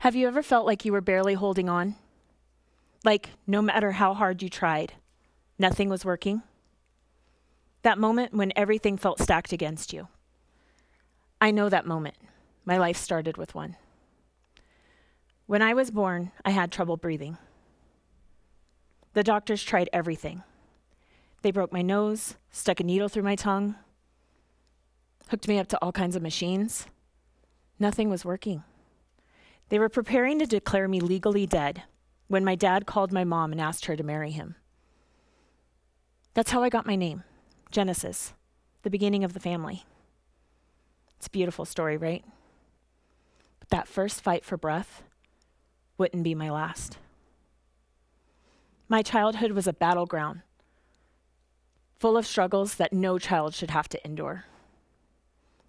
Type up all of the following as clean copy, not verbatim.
Have you ever felt like you were barely holding on? Like no matter how hard you tried, nothing was working? That moment when everything felt stacked against you. I know that moment. My life started with one. When I was born, I had trouble breathing. The doctors tried everything. They broke my nose, stuck a needle through my tongue, hooked me up to all kinds of machines. Nothing was working. They were preparing to declare me legally dead when my dad called my mom and asked her to marry him. That's how I got my name, Genesis, the beginning of the family. It's a beautiful story, right? But that first fight for breath wouldn't be my last. My childhood was a battleground, full of struggles that no child should have to endure.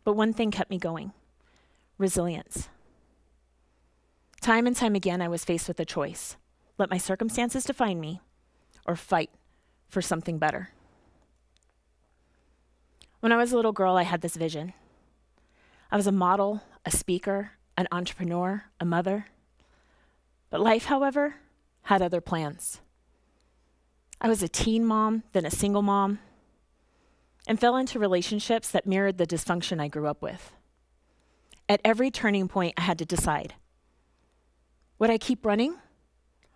But one thing kept me going: resilience. Time and time again, I was faced with a choice: let my circumstances define me, or fight for something better. When I was a little girl, I had this vision. I was a model, a speaker, an entrepreneur, a mother. But life, however, had other plans. I was a teen mom, then a single mom, and fell into relationships that mirrored the dysfunction I grew up with. At every turning point, I had to decide: would I keep running,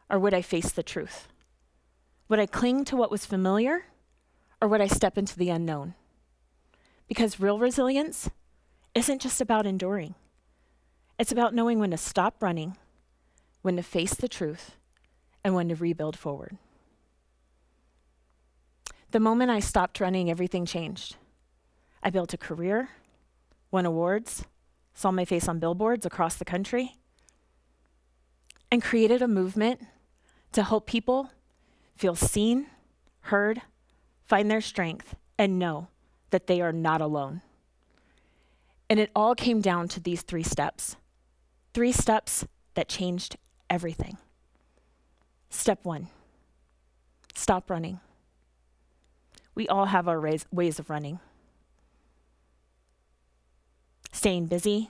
or would I face the truth? Would I cling to what was familiar, or would I step into the unknown? Because real resilience isn't just about enduring. It's about knowing when to stop running, when to face the truth, and when to rebuild forward. The moment I stopped running, everything changed. I built a career, won awards, saw my face on billboards across the country, and created a movement to help people feel seen, heard, find their strength, and know that they are not alone. And it all came down to these 3 steps. 3 steps that changed everything. Step 1, stop running. We all have our ways of running. Staying busy,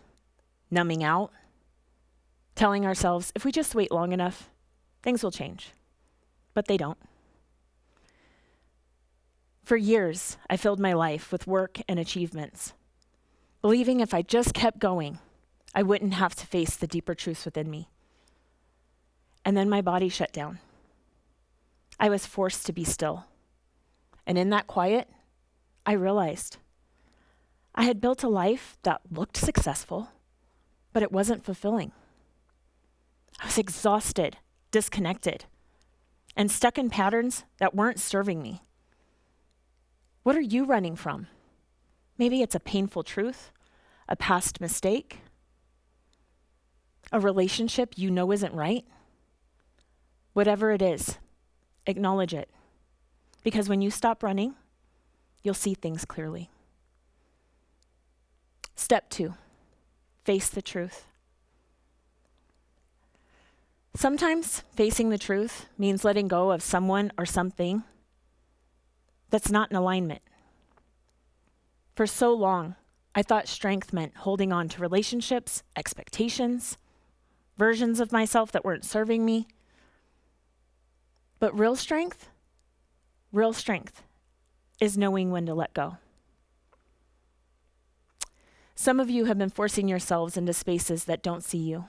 numbing out, telling ourselves if we just wait long enough, things will change. But they don't. For years, I filled my life with work and achievements, believing if I just kept going, I wouldn't have to face the deeper truths within me. And then my body shut down. I was forced to be still. And in that quiet, I realized I had built a life that looked successful, but it wasn't fulfilling. I was exhausted, disconnected, and stuck in patterns that weren't serving me. What are you running from? Maybe it's a painful truth, a past mistake, a relationship you know isn't right. Whatever it is, acknowledge it. Because when you stop running, you'll see things clearly. Step 2, face the truth. Sometimes facing the truth means letting go of someone or something that's not in alignment. For so long, I thought strength meant holding on to relationships, expectations, versions of myself that weren't serving me. But real strength is knowing when to let go. Some of you have been forcing yourselves into spaces that don't see you,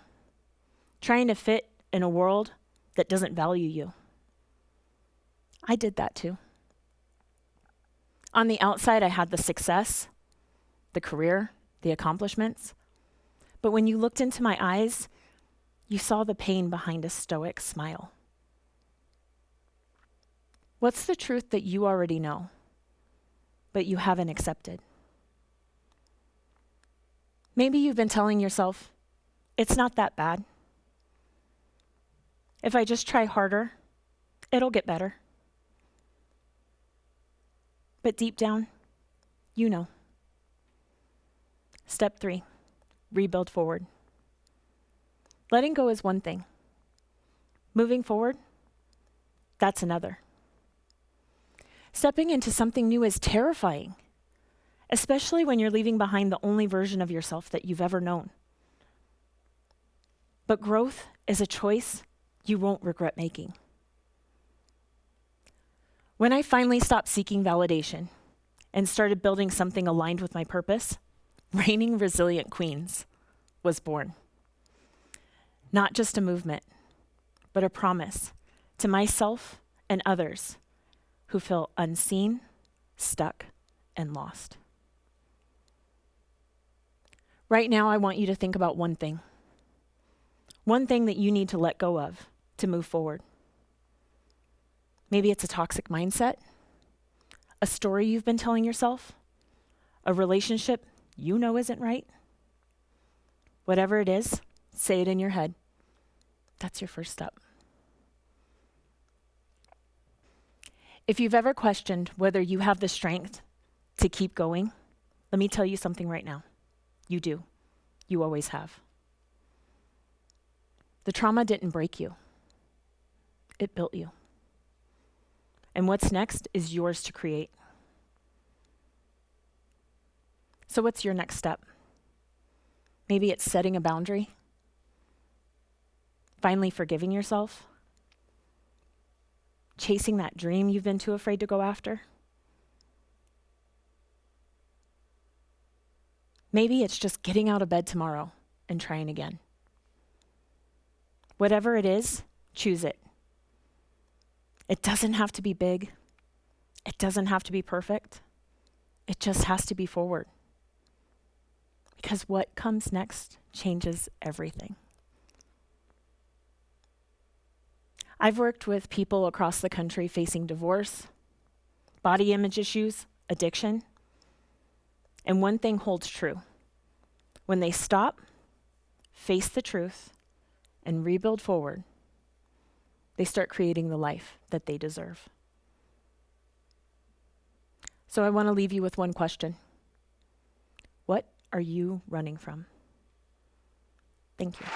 trying to fit in a world that doesn't value you. I did that too. On the outside, I had the success, the career, the accomplishments. But when you looked into my eyes, you saw the pain behind a stoic smile. What's the truth that you already know, but you haven't accepted? Maybe you've been telling yourself, it's not that bad. If I just try harder, it'll get better. But deep down, you know. Step 3, rebuild forward. Letting go is one thing. Moving forward, that's another. Stepping into something new is terrifying, especially when you're leaving behind the only version of yourself that you've ever known. But growth is a choice you won't regret making. When I finally stopped seeking validation and started building something aligned with my purpose, Reigning Resilient Queens was born. Not just a movement, but a promise to myself and others who feel unseen, stuck, and lost. Right now, I want you to think about one thing that you need to let go of to move forward. Maybe it's a toxic mindset, a story you've been telling yourself, a relationship you know isn't right. Whatever it is, say it in your head. That's your first step. If you've ever questioned whether you have the strength to keep going, let me tell you something right now. You do. You always have. The trauma didn't break you. It built you. And what's next is yours to create. So what's your next step? Maybe it's setting a boundary, finally forgiving yourself, chasing that dream you've been too afraid to go after. Maybe it's just getting out of bed tomorrow and trying again. Whatever it is, choose it. It doesn't have to be big. It doesn't have to be perfect. It just has to be forward. Because what comes next changes everything. I've worked with people across the country facing divorce, body image issues, addiction. And one thing holds true. When they stop, face the truth, and rebuild forward, they start creating the life that they deserve. So I want to leave you with one question. What are you running from? Thank you.